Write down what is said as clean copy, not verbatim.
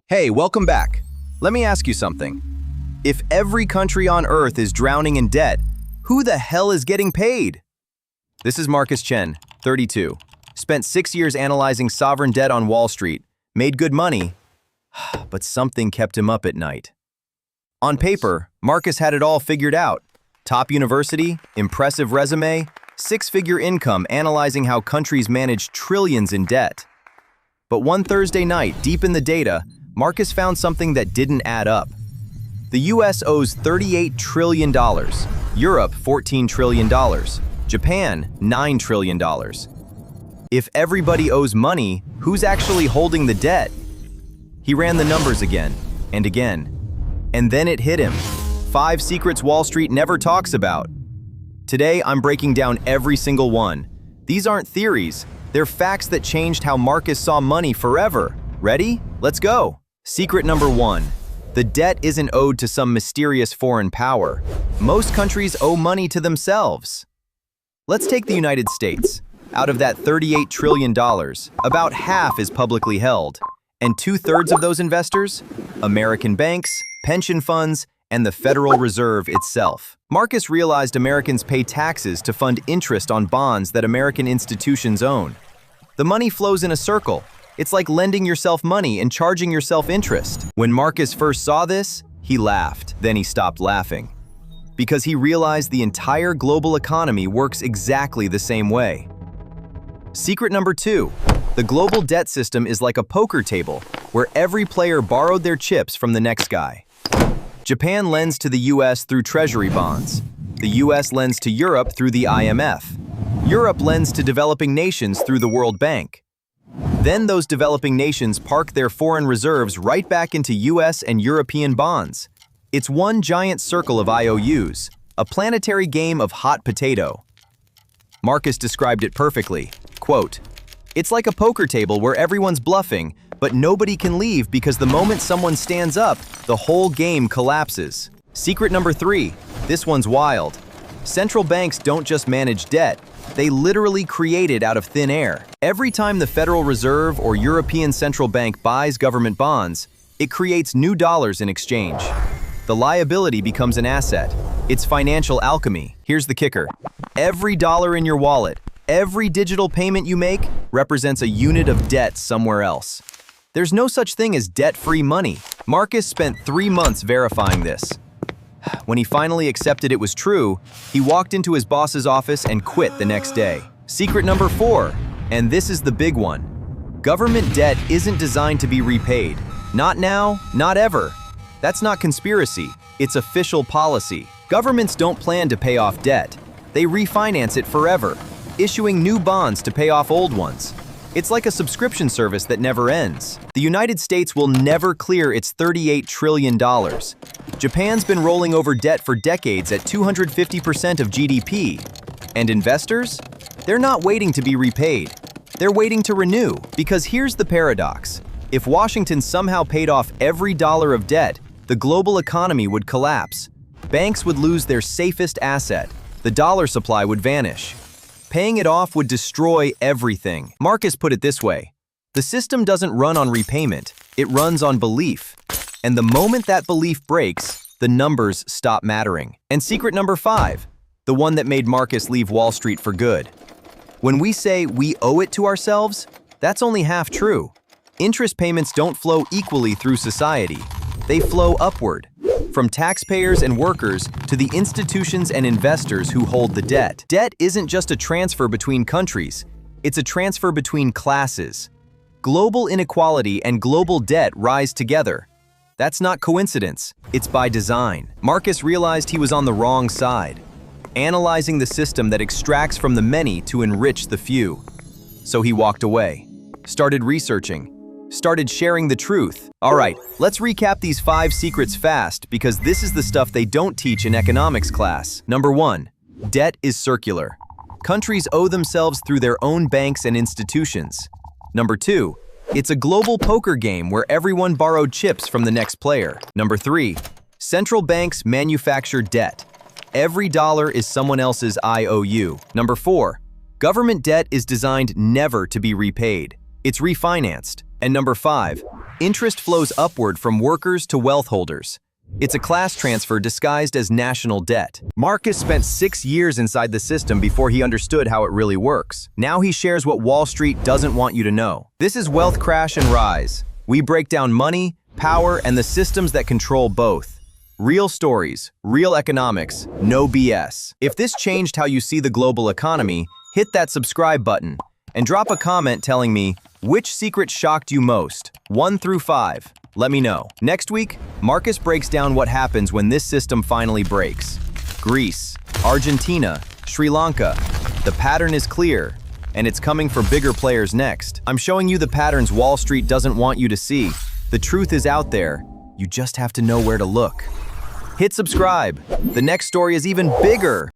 Hey, welcome back. Let me ask you something. If every country on Earth is drowning in debt, who the hell is getting paid? This is Marcus Chen, 32. Spent 6 years analyzing sovereign debt on Wall Street, made good money, but something kept him up at night. On paper, Marcus had it all figured out. Top university, impressive resume, six-figure income analyzing how countries manage trillions in debt. But one Thursday night, deep in the data, Marcus found something that didn't add up. The US owes $38 trillion, Europe $14 trillion, Japan $9 trillion. If everybody owes money, who's actually holding the debt? He ran the numbers again and again. And then it hit him. 5 secrets Wall Street never talks about. Today, I'm breaking down every single one. These aren't theories. They're facts that changed how Marcus saw money forever. Ready? Let's go. Secret number 1. The debt isn't owed to some mysterious foreign power. Most countries owe money to themselves. Let's take the United States. Out of that $38 trillion, about half is publicly held. And 2/3 of those investors? American banks, pension funds, and the Federal Reserve itself. Marcus realized Americans pay taxes to fund interest on bonds that American institutions own. The money flows in a circle. It's like lending yourself money and charging yourself interest. When Marcus first saw this, he laughed. Then he stopped laughing. Because he realized the entire global economy works exactly the same way. Secret number 2. The global debt system is like a poker table, where every player borrowed their chips from the next guy. Japan lends to the US through treasury bonds. The US lends to Europe through the IMF. Europe lends to developing nations through the World Bank. Then those developing nations park their foreign reserves right back into US and European bonds. It's one giant circle of IOUs, a planetary game of hot potato. Marcus described it perfectly. Quote, "It's like a poker table where everyone's bluffing, but nobody can leave because the moment someone stands up, the whole game collapses." Secret number 3. This one's wild. Central banks don't just manage debt. They literally create it out of thin air. Every time the Federal Reserve or European Central Bank buys government bonds, it creates new dollars in exchange. The liability becomes an asset. It's financial alchemy. Here's the kicker. Every dollar in your wallet, every digital payment you make, represents a unit of debt somewhere else. There's no such thing as debt-free money. Marcus spent 3 months verifying this. When he finally accepted it was true, he walked into his boss's office and quit the next day. Secret number 4, and this is the big one. Government debt isn't designed to be repaid. Not now, not ever. That's not conspiracy, it's official policy. Governments don't plan to pay off debt. They refinance it forever, issuing new bonds to pay off old ones. It's like a subscription service that never ends. The United States will never clear its $38 trillion. Japan's been rolling over debt for decades at 250% of GDP. And investors? They're not waiting to be repaid. They're waiting to renew. Because here's the paradox. If Washington somehow paid off every dollar of debt, the global economy would collapse. Banks would lose their safest asset. The dollar supply would vanish. Paying it off would destroy everything. Marcus put it this way. The system doesn't run on repayment. It runs on belief. And the moment that belief breaks, the numbers stop mattering. And secret number 5, the one that made Marcus leave Wall Street for good. When we say we owe it to ourselves, that's only half true. Interest payments don't flow equally through society. They flow upward, from taxpayers and workers to the institutions and investors who hold the debt. Debt isn't just a transfer between countries, it's a transfer between classes. Global inequality and global debt rise together. That's not coincidence, it's by design. Marcus realized he was on the wrong side, analyzing the system that extracts from the many to enrich the few. So he walked away, started researching, started sharing the truth. All right, let's recap these 5 secrets fast because this is the stuff they don't teach in economics class. Number 1, debt is circular. Countries owe themselves through their own banks and institutions. Number 2, it's a global poker game where everyone borrowed chips from the next player. Number 3, central banks manufacture debt. Every dollar is someone else's IOU. Number 4, government debt is designed never to be repaid. It's refinanced. And number 5, Interest flows upward from workers to wealth holders. It's a class transfer disguised as national debt. Marcus spent 6 years inside the system before he understood how it really works. Now he shares what Wall Street doesn't want you to know. This is Wealth Crash and Rise. We break down money, power, and the systems that control both. Real stories, real economics, no BS. If this changed how you see the global economy, hit that subscribe button and drop a comment telling me which secret shocked you most, 1 through 5. Let me know. Next week, Marcus breaks down what happens when this system finally breaks. Greece, Argentina, Sri Lanka. The pattern is clear, and it's coming for bigger players next. I'm showing you the patterns Wall Street doesn't want you to see. The truth is out there. You just have to know where to look. Hit subscribe. The next story is even bigger.